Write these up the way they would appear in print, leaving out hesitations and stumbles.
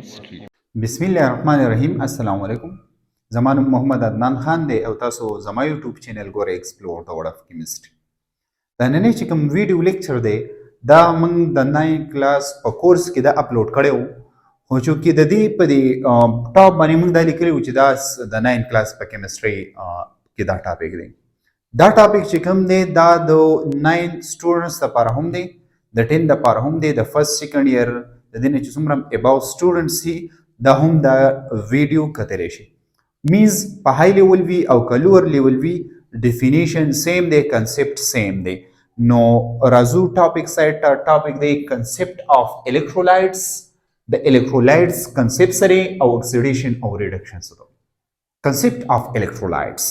chemistry. بسم الله الرحمن الرحیم. السلام علیکم. زما نوم محمد عدنان خان دی او تاسو زما یوټیوب چینل ګورئ ایکسپلور د ورډ اف کیمستري. دا نننی چې کوم ویډیو لیکچر دی دا موږ د 9 کلاس په کورس کې دا اپلوډ کړی و، خو چې د دې په دې ټاپ باندې موږ دا لیکلی و چې دا د 9 کلاس په کیمستري کې دا ټاپک دی. دا ټاپک چې کوم دی دا د 9 سټوډنټس لپاره هم دی، د 10 لپاره هم دی، د فرست سیکنډ ایئر د دې نه چې څومره اباو سټوډنټس دي دا هم دا ویډیو کتلی شي. میز په های لیول وي او که لوور لیول وي، ډیفینیشن سیم دی، کنسپټ سیم دی. نو راځو ټاپک سایډ ته. ټاپک دی کنسپټ اف الیکټرولایټس، د الیکټرولایټس کنسپټ سره او اکسیډیشن او ریډکشن سره. کنسپټ اف الیکټرولایټس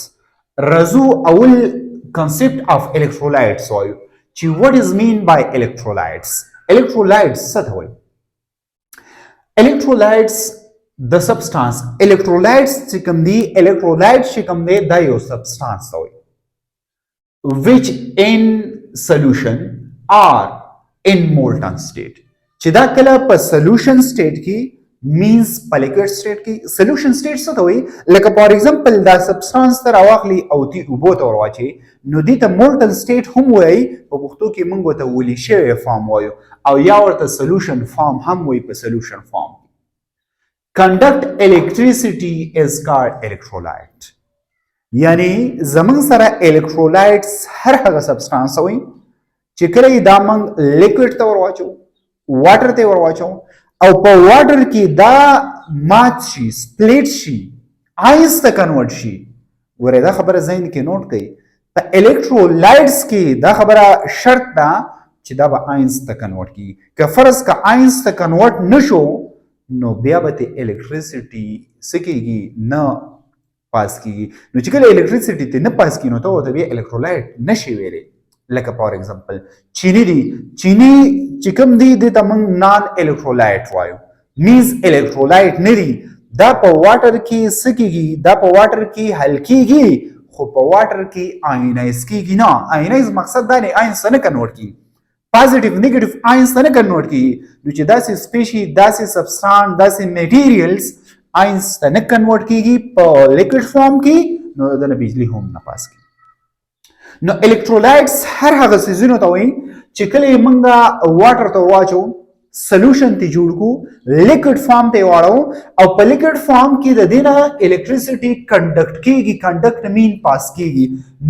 راځو اول کنسپټ اف الیکټرولایټس وایو چې what is mean by electrolytes. electrolytes څه ته وایي؟ electrolytes د سبستانس electrolytes چې کوم دی، electrolyte چې کوم دی دا یو سبستانس دی which in solution or in molten state. چې دا کله په solution state کې means په liquid state کې. solution state څه ته وایي؟ لکه فار ایگزامپل دا سبستانس ته راواخلي او تی اوبو ته ورواچي نو دې ته molten state هم وایي، په پښتو کې موږ ورته ویلې شوی فارم وایو او یا ورته solution form هم وایي. په solution form conduct electricity is called electrolyte. یعنی زمونږ سره electrolytes هر هغه سبستانس وي چې کله دا موږ لیکوډ ته ورواچو، واټر ته ورواچو او په واټر کې دا مات شي، سپلیټ شي، آینز ته کنورټ شي. ګوره دا خبره ذهن کې نوٹ کړئ، په electrolytes کې دا خبره شرط ده چې دا به آینز ته کنورټ کیږي. که فرض که آینز ته کنورټ نشو نو بیا به ته الیکټریسيټي سکیږي نه پاس کیږي. نو چې کله الیکټریسيټي ته نه پاس کیږي نو ته ورته بیا الیکټرولایټ نشي ویلی. لکه فار ایگزامپل چینی دی، چینی چې کوم دی دې ته موږ نان الیکټرولایټ وایو، میز الیکټرولایټ نه دی. دا په واټر کې سکیږي، دا په واټر کې حل کیږي خو په واټر کې آینایز کیږي نه. آینایز مقصد دا نه آینز نه کنورټ کیږي، پازیټیو نیگیټیو آینز ته نه کنورټ کیږي. نو چې داسې سپیشي، داسې سبستانس، داسې میټیریلز آینز ته نه کنورټ کیږي په لیکوډ فارم کې نو دنه بجلی هم نه پاس کیږي. نو الیکټرولایټس هر هغه څیزونه ته وایي چې کله یې موږ واټر ته واچو، سولوشن ته جوړ کو، لیکوډ فارم ته واړو او په لیکوډ فارم کې د دې نه الیکټریسيټي کنډکټ کیږي. کنډکټ مین پاس کیږي.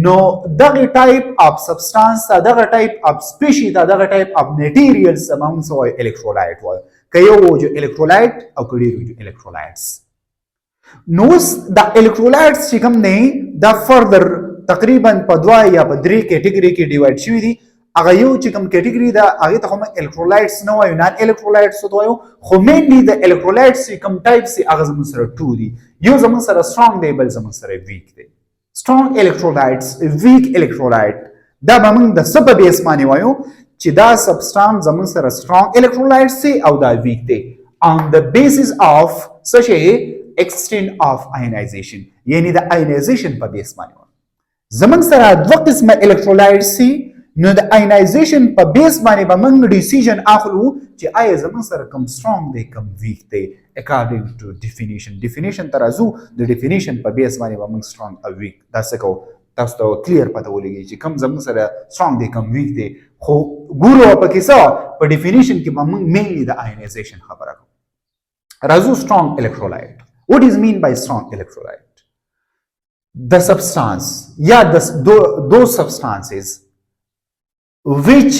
نو دغه ټایپ اف سبستانس، دغه ټایپ اف سپیشي، دغه ټایپ اف میټیریلز موږ سوای الیکټرولایټ وایو. که یو وجو الیکټرولایټ او که ډیر وجو الیکټرولایټس. نو د الیکټرولایټس چې کوم دی دا فردر تقریبا په دوه یا په درې کیټګوري کې ډیوایډ شوي دي. هغه یو چې کوم کیټګوري ده هغه ته هم الیکټرولایټس نه وایو، نان الیکټرولایټس ته وایو. خو مینلی د الیکټرولایټس چې کوم ټایپس دي هغه زموږ سره 2 دي. یو زموږ سره سترونګ دی، بل زموږ سره ویک دی. سترونګ الیکټرولایټس، ویک الیکټرولایټ دا به موږ د څه په بیس باندې وایو چې دا سبستانس زموږ سره سترونګ الیکټرولایټس دی او دا ویک دی on the basis of such a extent of ionization. یعنی د ionization په بیس باندې زمونږ سره دوه قسمه الیکټرولایټس دي. نو د آینایزیشن په بیس باندې به موږ ډیسیژن اخلو چې آیا زمونږ سره کوم سترونګ دی کوم ویک دی اکارډینګ ټو ډیفینیشن. ډیفینیشن ته راځو، د ډیفینیشن په بیس باندې به موږ سترونګ او ویک دا څه کوو تاسو ته کلیر پته ولګي چې کوم زمونږ سره سترونګ دی کوم ویک دی. خو ګورو په کې څه په ډیفینیشن کې به موږ مینلی د آینایزیشن خبره کوو. راځو سترونګ الیکټرولایټ. what is mean by strong electrolyte? The substance, those substances which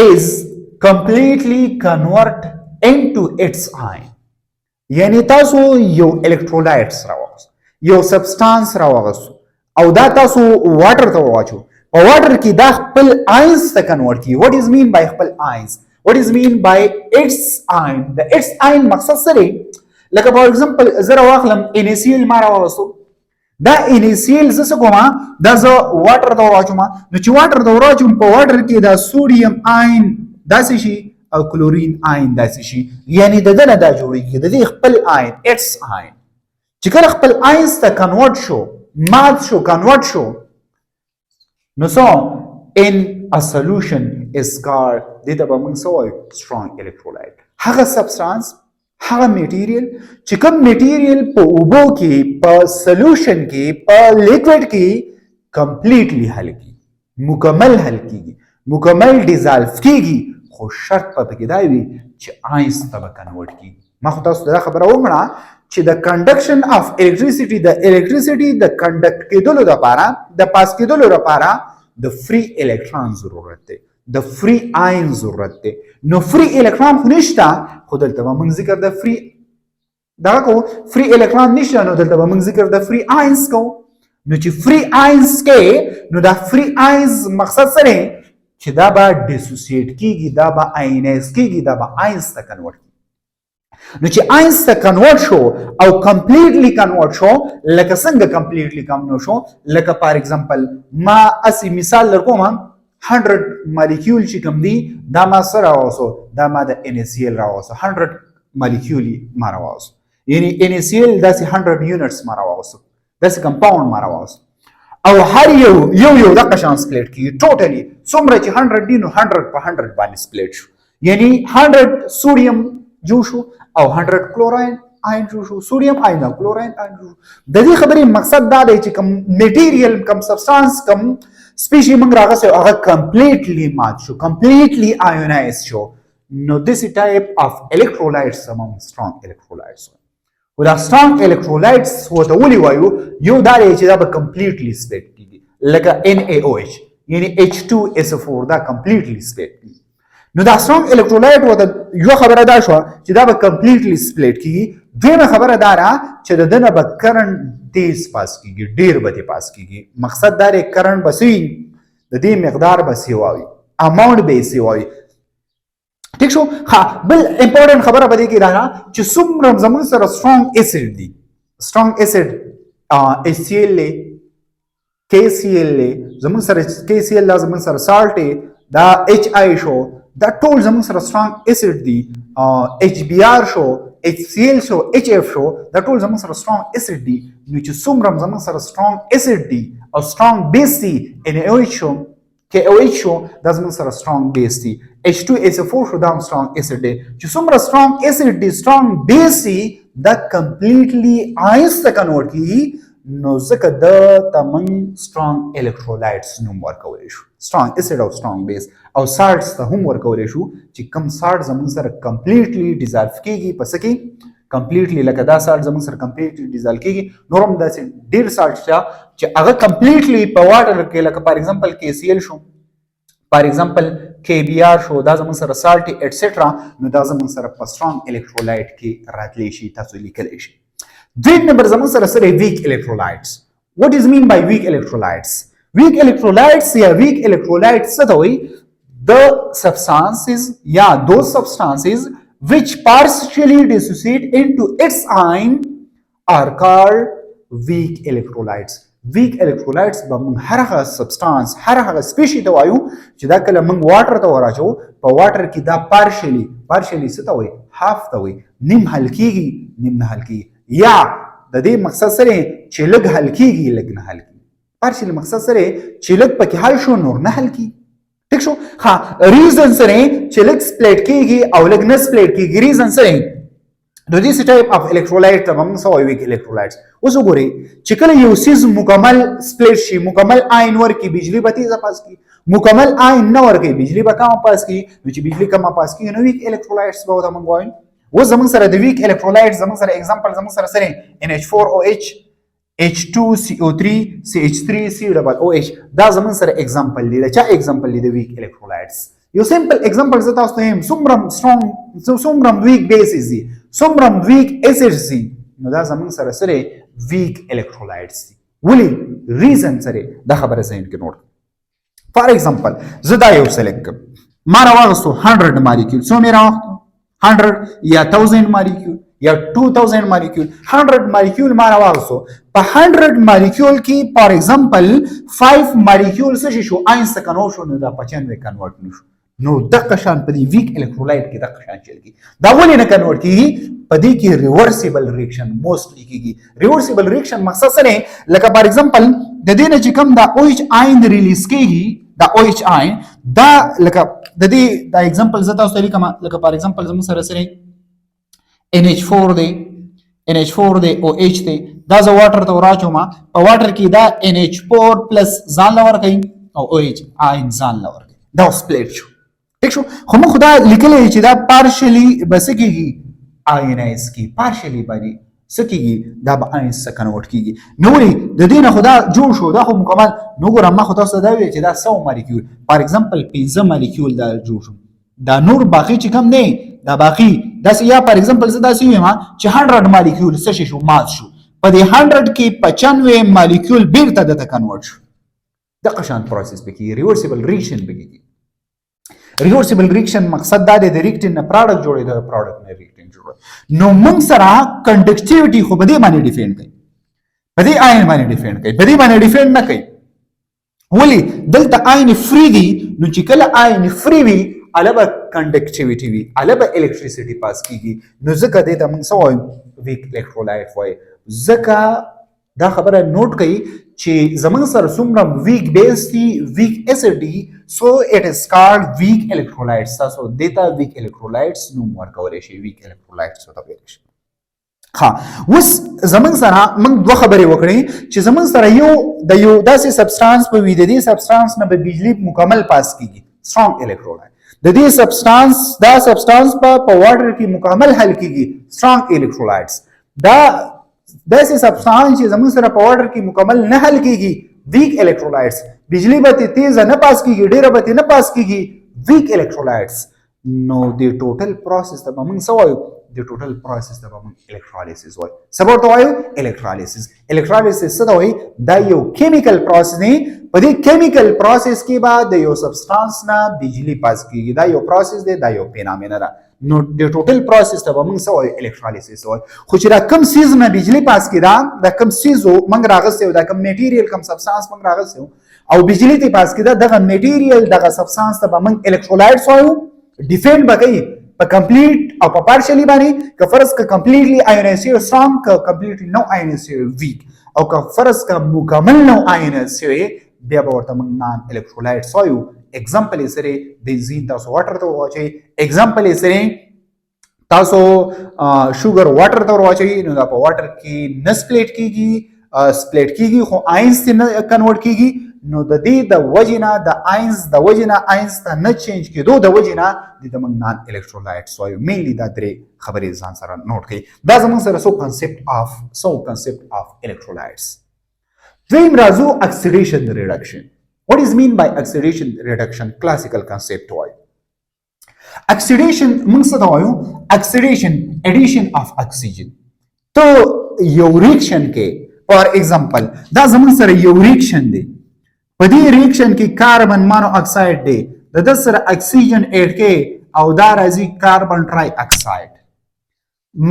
is completely convert into its ion. یعنی تاسو یو electrolytes راوغس، یو substance راوغس او دا تاسو واټر ته واچو، په واټر کې دا خپل ions ته کنورټ کی. what is mean by خپل ions? what is mean by its ion? the its ion مقصد سره لکه فار ایگزامپل زه راواخلم NaCl ما راوغسو، دا انیسیل زه څه کوم دا زه واټر ته واچوم. نو چې واټر ته واچوم په واټر کې دا سوډیم آین داسې شي او کلورین آین داسې شي. یعنی د دنه دا جوړیږي د دې خپل آین اټس آین چې کله خپل آینز ته کنورټ شو، مات شو، کنورټ شو نو سو in a solution is called دې ته به موږ څه وایو سترونګ الیکټرولایټ. هغه سبستانس، هغه میټیریل چې کوم میټیریل په اوبو کې په سولوشن کې په لیکوډ کې کمپلیټلی حل کیږي مکمل حل کیږي مکمل ډیزالف کیږي خو شرط په کې دا وي چې آینس ته به کنورټ کیږي ما خو تاسو دا خبره وکړه چې د کنډکشن اف الکتریسيټي د الکتریسيټي د کنډکټ کېدلو لپاره د پاس کېدلو لپاره د فری الکترون ضرورت دی د فری آین ضرورت دی نو فری الکترون خو نشته خو دلته به موږ ذکر د فری دا کو فری الکترون نشته نو دلته به موږ ذکر د فری آینز کو نو چې فری آینز کې نو دا فری آینز مقصد سره چې دا به ډیسوسییټ کیږي دا به آینایز کیږي دا به آینز ته کنورټ نو چې آینس ته کنورټ شو او کمپلیټلی کنورټ شو لکه څنګه کمپلیټلی کنورټ شو لکه فار ایگزامپل ما اسی مثال لرکوم 100 مالیکول چې کوم دي دا ما سره راوسو دا ما د NaCl راوسو 100 مالیکول ما راوسو یعنی NaCl داسې 100 یونټس ما راوسو داسې کمپاوند ما راوسو او هر یو دغه شان سپلیټ کیږي ټوټلی څومره چې 100 دي نو 100 په 100 باندې سپلیټ شو یعنی 100 سوډیم جوړ شو او 100 کلوراین آین جوړ شو سوډیم آین او کلوراین آین جوړ شو د دې خبرې مقصد دا دی چې کوم میټیریل کوم سبستانس کوم سپیشي موږ راغسه هغه کمپلیټلی مات شو کمپلیټلی آیونایز شو نو this type of electrolytes among strong electrolytes ودا strong electrolytes وته ولي وایو یو دا دی چې دا به کمپلیټلی سپلیټ کیږي لکه NaOH یعنی H2SO4 دا کمپلیټلی سپلیټ کیږي نو دا strong electrolyte وته یو خبره دا شو چې دا به کمپلیټلی سپلیټ کیږي دویمه خبره دا را چې د دنه به کرنٹ تیز پاس کیږي ډیر به پاس کیږي مقصد دا دی کرنٹ بسوي د دې مقدار به سیواوي اماونت به سیواوي ٹھیک شو ها بل امپورټنت خبره به دې کې دا چې څومره زموږ سره strong acid دي strong acid HCl له KCl له زموږ سره KCl لا زموږ سره salt دا HI شو دا ټول زموږ سره strong acid دي HBr شو HCl شو HF شو دا ټول زموږ سره strong acid دي نو چې څومره زموږ سره strong acid دي او strong base دي NaOH شو KOH شو دا زموږ سره strong base دي H2SO4 شو دا strong acid دي چې څومره strong acid دي strong base دي دا completely ions ته convert کیږي نو ځکه د تمن strong electrolytes نوم ورکولی شو strong acid او strong base او salts ته هم ورکولی شو چې کم salt زموږ سره completely dissolve کیږي پس کې completely لکه دا salt زموږ سره completely dissolve کیږي نورم داسې ډیر salt شته چې هغه completely په water کې لکه for example KCl شو for example KBr شو دا زموږ سره salt etc نو دا زموږ سره په strong electrolyte کې راتلی شي تاسو لیکلی شي دویم نمبر زموږ سره سره weak electrolytes what is mean by weak electrolytes weak electrolytes یا weak electrolytes څه ته وایي the substances یا those substances which partially dissociate into its ion are called weak electrolytes weak electrolytes به موږ هر هغه substance هر هغه species ته وایو چې دا کله موږ water ته وراچو په water کې دا partially څه ته وایي half ته وایي نیم حل کیږي نیم نه حل کیږي یا د دې مقصد سره چې لږ حل کیږي لږ نه حل کیږي پارشل مقصد سره چې لږ پکې حل شو نور نه حل کیږي ٹھیک شو ها ریزن سره چې لږ سپلیټ کیږي او لږ نه سپلیټ کیږي ریزن سره د دې ټایپ اف الکترولایټ ته موږ سوي ویک الکترولایټس اوس وګورئ چې کله یو سیز مکمل سپلیټ شي مکمل آین ورکی بجلی به تیزه پاس کی مکمل آین نه ورکی بجلی به کم پاس کی نو چې بجلی کم پاس کی نو ویک الکترولایټس به وته موږ وایو و زمون سره د ویک الکترولایټ زمون سره اگزامپل زمون سره سره NH4OH H2CO3 CH3COOH دا زمون سره اگزامپل دی دا چا اگزامپل دی د ویک الکترولایټس یو سمپل اگزامپل زه تاسو ته هم سومرم سترونګ سومرم ویک بیسز دي سومرم ویک اسیډز دي نو دا زمون سره سره ویک الکترولایټس دي ولی ریزن سره دا خبره زین کې نوٹ فار ایگزامپل زه دا یو سلیکټ ما راوغستو 100 مالیکول سو مې راوغستو 100 یا 1000 مالیکول یا 2000 مالیکول 100 مالیکول ما راوغستو په 100 مالیکول کې فار ایگزامپل 5 مالیکول څه شو آینس ته کنورټ شو نو دا 95 کنورټ نشو نو دغه شان په دې ویک الکترولایټ کې دغه شان چل کی دا ولې نه کنورټ کیږي په دې کې ریورسیبل ریاکشن موستلی کیږي ریورسیبل ریاکشن مقصد څه لکه فار ایگزامپل د دې نه چې کوم دا OH آین ریلیز کیږي دا OH آین دا لکه د دې دا ایگزامپل زه تاسو ته لیکم لکه فار ایگزامپل زموږ سره NH4 دی NH4 دی او H دی دا زه واټر ته وراچوم په واټر کې دا NH4 پلس ځان لور کوي او OH آین ځان لور کوي دا سپلیټ شو ٹھیک شو خو موږ خدا لیکلی چې دا پارشلی بس کېږي آینایز کی پارشلی باندې سکیږي دا به آینز څخه کنورټ کیږي نو ولې د دې نه خدا جوړ شو دا خو مکمل نو ګورم ما خو تاسو دا وی چې دا 100 مالیکول فار ایگزامپل 15 مالیکول دا جوړ شو دا نور باقی چې کم نه دا باقی دا یا فار ایگزامپل زه دا سیم چې 100 مالیکول څه شو مات شو په دې 100 کې 95 مالیکول بیرته د کنورټ شو د قشان پروسس پکې ریورسیبل ریاکشن پکې ریورسیبل ریاکشن مقصد دا دی د ریاکټن نه پروډکټ جوړي د پروډکټ نه ریاکټن جوړي نو موږ سره کنډکټیویټي خو بده باندې ډیفاین کوي بده آین باندې ډیفاین کوي بده باندې ډیفاین نه کوي ولی دلته آین فری دی نو چې کله آین فری وي البه کنډکټیویټي وي البه الکتریسيټي پاس کیږي نو ځکه دې ته موږ سوای ویک الکترولایټ وای ځکه دا خبره نوٹ کړئ چې زمونږ سره څومره ویک بیس دي ویک اسید دي سو اٹ از کالډ ویک الکترولایټس تاسو دیتا ویک الکترولایټس نوم ورکولی شي ویک الکترولایټس ورته ویل شي ها اوس زمونږ سره موږ دوه خبرې وکړې چې زمونږ سره یو داسې سبسټانس په وي د دې سبسټانس نه به بجلی مکمل پاس کیږي سترونګ الکترولایټ د دې سبسټانس په واټر کې مکمل حل کیږي سترونګ الکترولایټس داسې سبسټانس چې زموږ سره په واټر کې مکمل نه حل کیږي ویک الکترولایټس بجلی به تیز نه پاس کیږي ډیره به نه پاس کیږي ویک الکترولایټس نو د ټوټل پروسس ته موږ څه وایو د ټوټل پروسس ته موږ الکترالیسس وایو څه ورته وایو الکترالیسس څه ته وایي دا یو کیمیکل پروسس دی په دې کیمیکل پروسس کې به د یو سبسټانس نه بجلی پاس کیږي دا یو پروسس دی دا یو فینامنا ده نو د ټوټل پروسس ته موږ څه وایو الکترالیسس وایو خو چې دا کم سیز نه بجلی پاس کیدا دا کم سیزو موږ راغستو دا کم میټیریل کم سبسټانس موږ راغستو او بجلی ته پاس کیدا دغه میټیریل دغه سبسټانس ته موږ الکترولایټس وایو ډیفاین بګي په کمپلیټ او په پارشلی باندې که فرض ک کمپلیټلی آیونایز شي سترونګ ک کمپلیټلی نو آیونایز شي ویک او که فرض ک مکمل نو آیونایز شي بیا به ورته موږ نان الکترولایټس وایو اگزامپل یې سره بنزین تاسو واټر ته واچي اگزامپل یې سره تاسو شوګر واټر ته واچي نو دا په واټر کې نه سپلیټ کیږي خو آینز ته نه کنورټ کیږي نو د دې د وجنه د آینز ته نه چینج کېدو د وجنه د موږ نان الکترولایټس وایو مینلی دا درې خبرې ځان سره نوٹ کړئ دا زموږ سره سو کنسپټ اف الکترولایټس دویم راځو اکسیډیشن ریډکشن what is mean by oxidation reduction classical concept وایو oxidation موږ څه ته وایو oxidation addition of oxygen تو یو ریاکشن کې فار ایگزامپل دا زموږ سره یو ریاکشن دی په دې ریاکشن کې کاربن مونو اکساید دی د سره اکسیجن اډ کې او دا راځي کاربن ټرای اکساید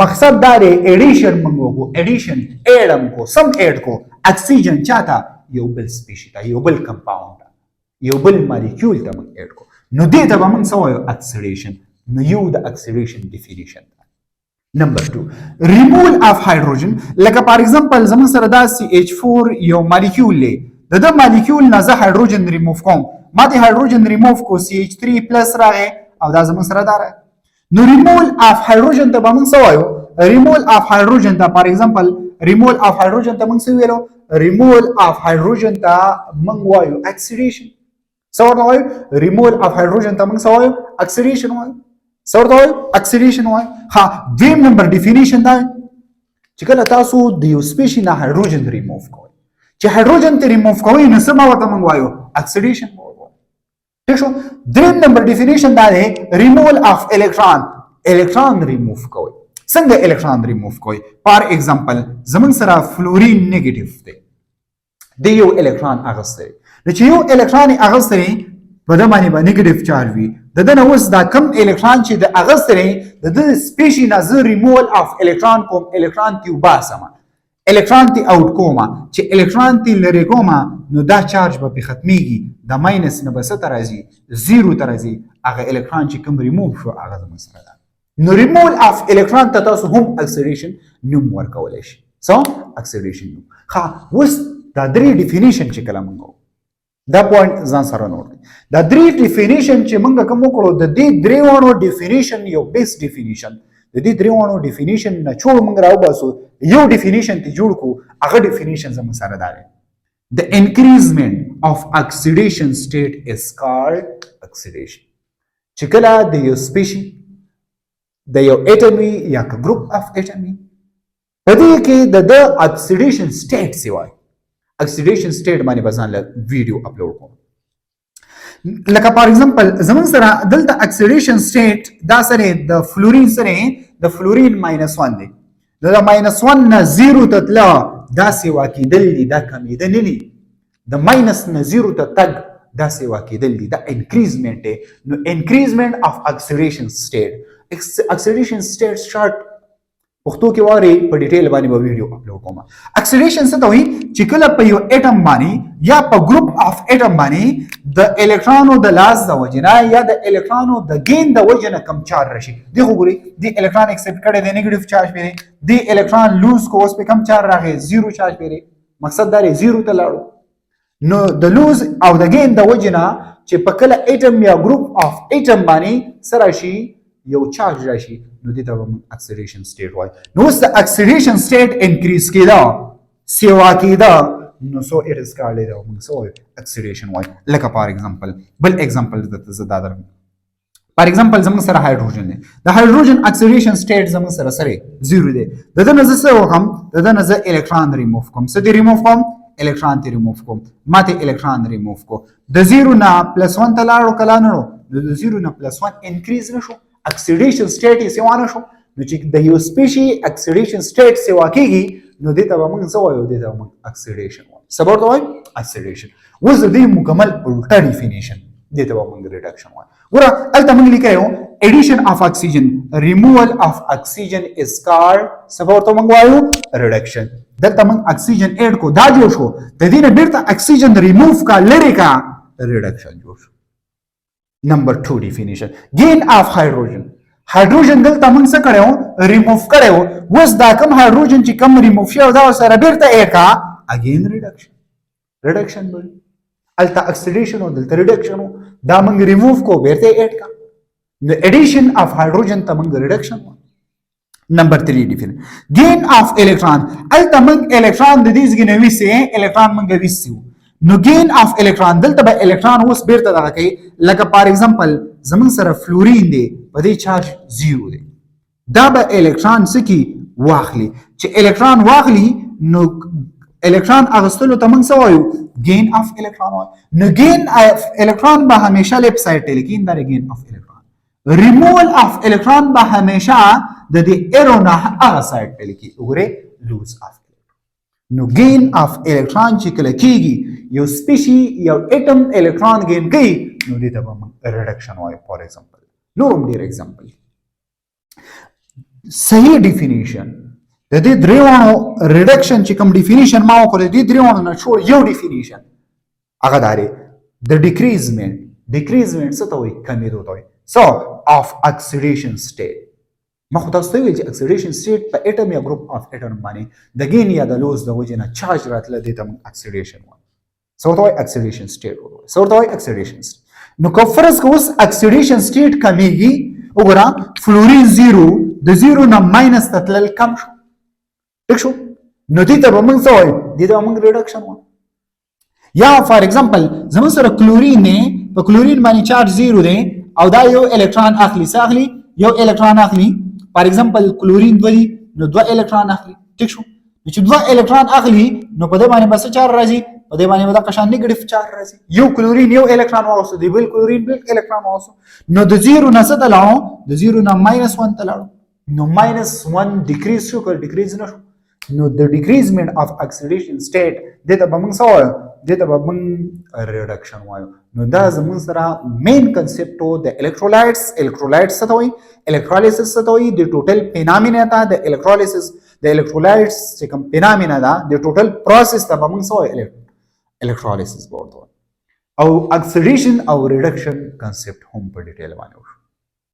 مقصد دا دی ایډیشن موږ وکړو ایډیشن اډم کو سم اډ کو اکسیجن چاته یو بل سپیشي ته یو بل کمپاوند یو بل مالیکول ته موږ اډ کو نو دې ته موږ څه وایو اکسیډیشن نو یو د اکسیډیشن ډیفینیشن نمبر 2 ریموول اف هایدروجن لکه فار ایگزامپل زموږ سره دا CH4 یو مالیکول دی د مالیکول نه زه هایدروجن ریموف کوم ما د هایدروجن ریموف کو CH3 پلس راغی او دا زموږ سره دا راغی نو ریموول اف هایدروجن ته موږ څه وایو ریموول اف هایدروجن ته فار ایگزامپل ریموول اف هایدروجن ته موږ څه ویلو ریموول اف هایدروجن ته موږ وایو اکسیډیشن څه ورته وایو ریموول اف هایدروجن ته موږ څه وایو اکسیډیشن وایو څه ورته وایو اکسیډیشن وایو ها دویم نمبر ډیفینیشن دا چې کله تاسو د یو سپیشي نه هایدروجن ریموف کوئ چې هایدروجن ته ریموف کوئ نو څه ورته موږ وایو اکسیډیشن وایو ٹھیک شو دریم نمبر ډیفینیشن دا دی ریموول اف الکترون ریموف کوئ څنګه الکترون ریموف کوئ فار ایگزامپل زمون سره فلورین نیگیټیو دی د یو الکترون اغسته نو چې یو الکترون اغسته په د باندې نیگیټیو چارج وي د دنه اوس دا کم الکترون چې د اغسته د سپیشي نه ز ریموول اف الکترون کوم الکترون تی وباسم الکترون تی اوټ کوم چې الکترون تی لری کوم نو دا چارج به ختميږي د ماینس نه به ست راځي زیرو ته راځي هغه الکترون چې کوم ریموو شو هغه مسله ده نو ریموول اف الکترون ته تاسو هم اکسیډیشن نوم ورکولای شي سو اکسیډیشن نوم ها اوس دا درې ډیفینیشن چې کله موږ دا پوینټ ځان سره نوٹ دا درې ډیفینیشن چې موږ کوم کړو د دې درې وړو ډیفینیشن یو بیس ډیفینیشن د دې درې وانو ډیفینیشن نه چور موږ راوباسو یو ډیفینیشن ته جوړ کو هغه ډیفینیشن زموږ سره دا دی the increasement of oxidation state is called oxidation چې کله د یو سپیشي د یو اټم یا ګروپ اف اټم په دې کې د اکسیډیشن سټیټ سیوای اکسیډیشن سټیټ باندې بزان له ویډیو اپلوډ کوم لکه فار ایگزامپل زمون سره دلته اکسیډیشن سټیټ دا سره د فلورین سره د فلورین -1 دی د -1 نه 0 ته تل دا سیوا کېدل دي دا کمیدل نه دي د ماینس نه 0 ته تګ دا سیوا کېدل دي دا انکریزمنت دی نو انکریزمنت اف اکسیډیشن سټیټ اکسیډیشن سټیټ شارټ پښتو کې واره په ډیټیل باندې به ویډیو اپلوډ کوم اکسیډیشن څه ته وایي چې کله په یو اټم باندې یا په ګروپ اف اټم باندې د الکترونو د لاس د وجنه یا د الکترونو د گین د وجنه کم چارج راشي دی خو ګوري دی الکترون ایکسپټ کړي د نیگیټیو چارج پیری دی الکترون لوز کو اوس په کم چارج راغی زیرو چارج پیری مقصد دا دی زیرو ته لاړو نو د لوز او د گین د وجنه چې په کله اټم یا ګروپ اف اټم باندې سره شي یو چارج راشي نو دې ته موږ اکسیډیشن سټیټ وایي نو اوس د اکسیډیشن سټیټ انکریز کېده سیوا کېده نو سو اټ از کالډ دا موږ سو اکسیډیشن وایي لکه فار ایگزامپل بل ایگزامپل د زدا درم فار ایگزامپل زموږ سره هایدروجن دی د هایدروجن اکسیډیشن سټیټ زموږ سره سره زیرو دی د دې نه زه وکم د دې نه زه الکترون ریموف کوم څه دی ریموف کوم الکترون ته ریموف کوم ماته الکترون ریموف کو د 0 نه +1 ته لاړو کلا نه د 0 نه +1 انکریز نشو اکسیډیشن سټیټ یې سیوا نشو نو چې د یو سپیشي اکسیډیشن سټیټ سیوا کیږي نو دې ته موږ څه وایو دې ته موږ اکسیډیشن وایو څه ورته وایو اکسیډیشن اوس د دې مکمل الټا ډیفینیشن دې ته موږ ریډکشن وایو ګوره الته موږ لیکو addition of oxygen removal of oxygen is called څه ورته موږ وایو reduction دلته موږ اکسیجن اډ کو دا جوړ شو د دې نه بیرته اکسیجن ریموف کا لری کا ریډکشن جوړ شو نمبر 2 definition gain of hydrogen hydrogen دلته موږ څه کړو ریموف کړو وس دا کم هایدروجن چې کم ریموف شو دا سره بیرته اکا اگین ریډکشن بل التا اکسیډیشن او دلته ریډکشن دا موږ ریموف کو بیرته اډ کا the addition of hydrogen ته موږ ریډکشن نمبر 3 definition gain of electron الته موږ الکترون د دې ځګنه ویسه الکترون موږ ویسو نو gain of electron دلته به الکترون اوس بیرته دغه کوي لکه فار ایگزامپل زمون سره فلورین دی په دې چارج 0 دی دا به الکترون سکی واخلي چې الکترون واخلي نو الکترون اغستلو ته موږ څه وایو gain of electron وایو نو gain of electron به همیشه لیفت سایډ ته لیکین دا gain of electron removal of electron به همیشه د دې ایرو نه هغه سایډ ته لیکي وګوره lose of نو gain of electron چې کله کیږي یو سپیشي یو اټم الکترون گین کوي نو دې ته موږ ریډکشن وایو فار ایگزامپل نورم ډیر ایگزامپل صحیح ډیفینیشن د دې دریوانو ریډکشن چې کوم ډیفینیشن ما وکړ دې دریوانو نه څو یو ډیفینیشن هغه داري د ډیکریزمنت څه ته وایي کمیدو ته وایي سو اف اکسیډیشن سټیټ ما خو تاسو ته ویل چې اکسیډیشن سټیټ په اټم یا ګروپ اف اټم باندې د گین یا د لوز د وجه نه چارج راتله دي ته اکسیډیشن وایي څه ورته وایي اکسیډیشن سټیټ څه ورته وایي اکسیډیشن سټیټ نو که فرض کو اوس اکسیډیشن سټیټ کمیږي وګوره فلورین 0 د 0 نه ماینس ته تلل کم شو ټیک شو نو دې ته موږ څه وایو دې ته موږ ریډکشن وایو یا فار ایگزامپل زموږ سره کلورین نه په کلورین باندې چارج 0 دی او دا یو الکترون اخلي یو الکترون اخلي فار ایگزامپل کلورین دوی نو 2 الکترون اخلي ټیک شو چې 2 الکترون اخلي نو په دې باندې بس چارج راځي په دې باندې دا قشان نیگیټیو چارج راځي یو کلورین یو الکترون واوسو دی بل کلورین بل الکترون واوسو نو د 0 نه څه تلاړو د 0 نه -1 تلاړو نو -1 ډیکریز شو کړ ډیکریز نه شو نو د ډیکریزمنت اف اکسیډیشن سټیټ دته به موږ څه وایو دته به موږ ریډکشن وایو نو دا زموږ سره مین کنسپټ او د الکترولایټس څه ته وایي electrolysis څه ته وایي د ټوټل فینامینا ته د electrolysis د electrolytes چې کوم فینامینا ده د ټوټل پروسس ته به موږ څه وایو electrolysis ورته او اکسیډیشن او ریډکشن کنسپټ هم په ډیټیل باندې